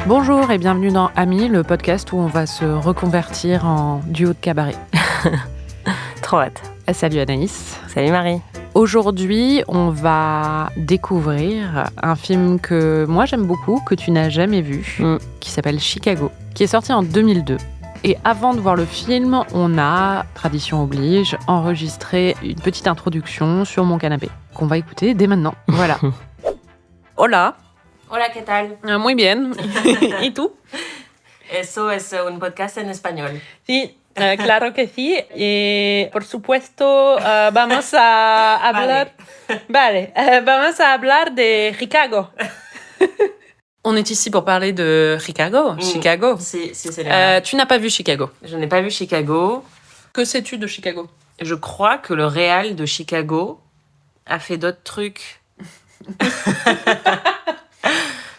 Bonjour et bienvenue dans Amis, le podcast où on va se reconvertir en duo de cabaret. Trop hâte. Salut Anaïs. Salut Marie. Aujourd'hui, on va découvrir un film que moi j'aime beaucoup, que tu n'as jamais vu, qui s'appelle Chicago, qui est sorti en 2002. Et avant de voir le film, on a, tradition oblige, enregistré une petite introduction sur mon canapé, qu'on va écouter dès maintenant. Voilà. Hola. Hola, ¿qué tal? Muy bien. ¿Y tú? Eso es un podcast en español. Sí, claro que sí. Por supuesto, vamos a hablar... Vale, vamos a hablar de Chicago. On est ici pour parler de Chicago. Chicago. Si, c'est vrai. Tu n'as pas vu Chicago. Je n'ai pas vu Chicago. Que sais-tu de Chicago? Je crois que le réal de Chicago a fait d'autres trucs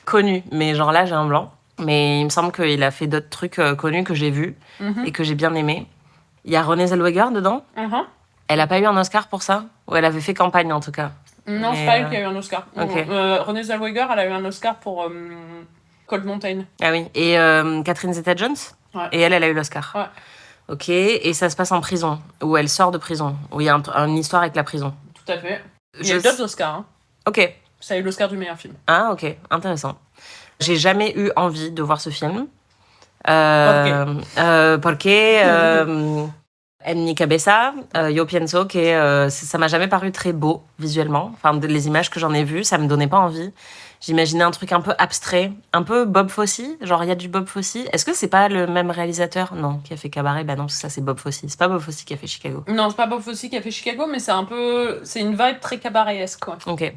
connus. Mais genre là, j'ai un blanc. Mais il me semble qu'il a fait d'autres trucs connus que j'ai vus et que j'ai bien aimés. Il y a Renée Zellweger dedans. Elle n'a pas eu un Oscar pour ça? Ou elle avait fait campagne en tout cas? Non, c'est pas elle qui a eu un Oscar. Okay. Renée Zellweger, elle a eu un Oscar pour Cold Mountain. Ah oui. Et Catherine Zeta-Jones? Ouais. Et elle a eu l'Oscar. Ouais. Ok. Et ça se passe en prison, où elle sort de prison, où il y a une histoire avec la prison. Tout à fait. Il y a eu d'autres Oscars. Hein. Ok. Ça a eu l'Oscar du meilleur film. Ah, ok. Intéressant. J'ai jamais eu envie de voir ce film. Porque en mi cabeza, yo pienso que ça m'a jamais paru très beau visuellement. Enfin, les images que j'en ai vues, ça me donnait pas envie. J'imaginais un truc un peu abstrait, un peu Bob Fosse. Genre, il y a du Bob Fosse. Est-ce que c'est pas le même réalisateur? Non, qui a fait Cabaret? Bah non, ça c'est Bob Fosse. C'est pas Bob Fosse qui a fait Chicago. Non, c'est pas Bob Fosse qui a fait Chicago, mais c'est une vibe très cabaretesque, quoi. Ok.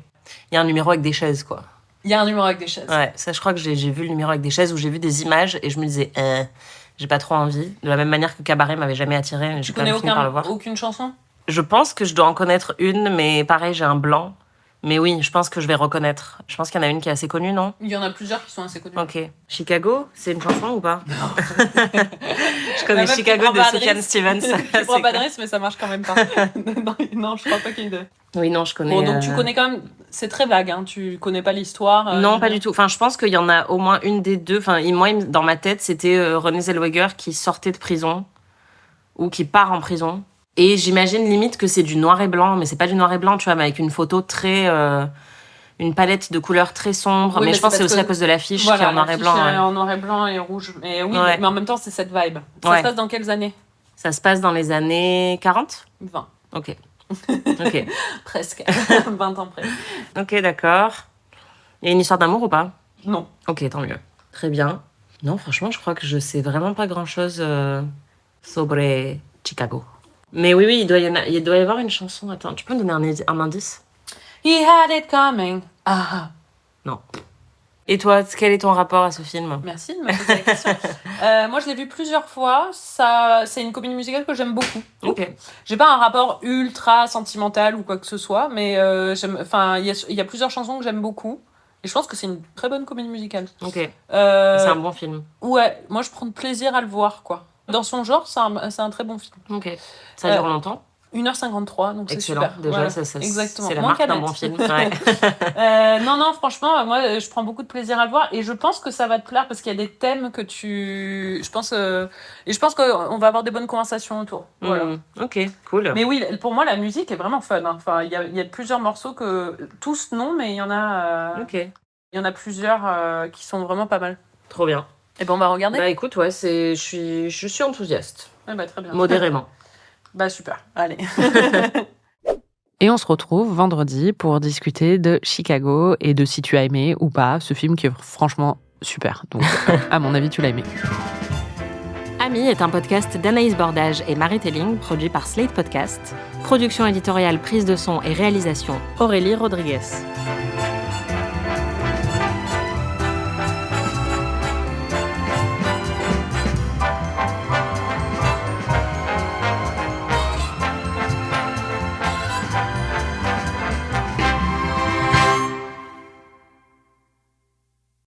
Il y a un numéro avec des chaises, quoi. Il y a un numéro avec des chaises. Ouais, ça, je crois que j'ai vu le numéro avec des chaises où j'ai vu des images et je me disais, j'ai pas trop envie. De la même manière que Cabaret m'avait jamais attirée, mais j'ai quand même fini par le voir. Aucune chanson? Je pense que je dois en connaître une, mais pareil, j'ai un blanc. Mais oui, je pense que je vais reconnaître. Je pense qu'il y en a une qui est assez connue, non? Il y en a plusieurs qui sont assez connues. Ok. Chicago, c'est une chanson ou pas? Non. Je connais Chicago de Sufjan Stevens. Tu prends pas de risque, mais ça marche quand même pas. Non, je crois pas qu'il y ait de... Oui, non, je connais... Bon, donc tu connais quand même... C'est très vague, hein. Tu connais pas l'histoire. Non, pas du tout. Enfin, je pense qu'il y en a au moins une des deux. Enfin, moi, dans ma tête, c'était Renée Zellweger qui sortait de prison ou qui part en prison. Et j'imagine limite que c'est du noir et blanc, mais c'est pas du noir et blanc, tu vois, mais avec une photo très... une palette de couleurs très sombre. Oui, mais je pense que c'est aussi à cause de l'affiche qui est en noir et blanc. Ouais. En noir et blanc et rouge. Mais oui, mais en même temps, c'est cette vibe. Ça se passe dans quelles années? Ça se passe dans les années 40? 20. Ok. Presque. 20 ans près. Ok, d'accord. Il y a une histoire d'amour ou pas? Non. Ok, tant mieux. Très bien. Non, franchement, je crois que je sais vraiment pas grand-chose sobre Chicago. Mais oui, il doit y avoir une chanson. Attends, tu peux me donner un indice? He had it coming. Ah. Non. Et toi, quel est ton rapport à ce film? Merci de me poser la question. Moi, je l'ai vu plusieurs fois. C'est une comédie musicale que j'aime beaucoup. Ok. J'ai pas un rapport ultra sentimental ou quoi que ce soit, mais il y a plusieurs chansons que j'aime beaucoup. Et je pense que c'est une très bonne comédie musicale. Ok. C'est un bon film. Ouais, moi je prends plaisir à le voir, quoi. Dans son genre, c'est un très bon film. Ok. Ça dure longtemps? 1h53, donc excellent. C'est super. Déjà, voilà. Exactement. C'est la marque d'un bon film. Ouais. Non, franchement, moi, je prends beaucoup de plaisir à le voir. Et je pense que ça va te plaire parce qu'il y a des thèmes que tu... Et je pense qu'on va avoir des bonnes conversations autour. Voilà. Ok, cool. Mais oui, pour moi, la musique est vraiment fun. Hein. Enfin, il y a plusieurs morceaux que... Tous, non, mais il y en a... Ok. Il y en a plusieurs qui sont vraiment pas mal. Trop bien. Et ben, on va regarder. Bah écoute, ouais, je suis enthousiaste. Ouais, bah, très bien. Modérément. Bah super, allez. Et on se retrouve vendredi pour discuter de Chicago et de si tu as aimé ou pas ce film qui est franchement super. Donc, à mon avis, tu l'as aimé. Amis est un podcast d'Anaïs Bordage et Marie Telling, produit par Slate Podcast. Production éditoriale, prise de son et réalisation, Aurélie Rodriguez.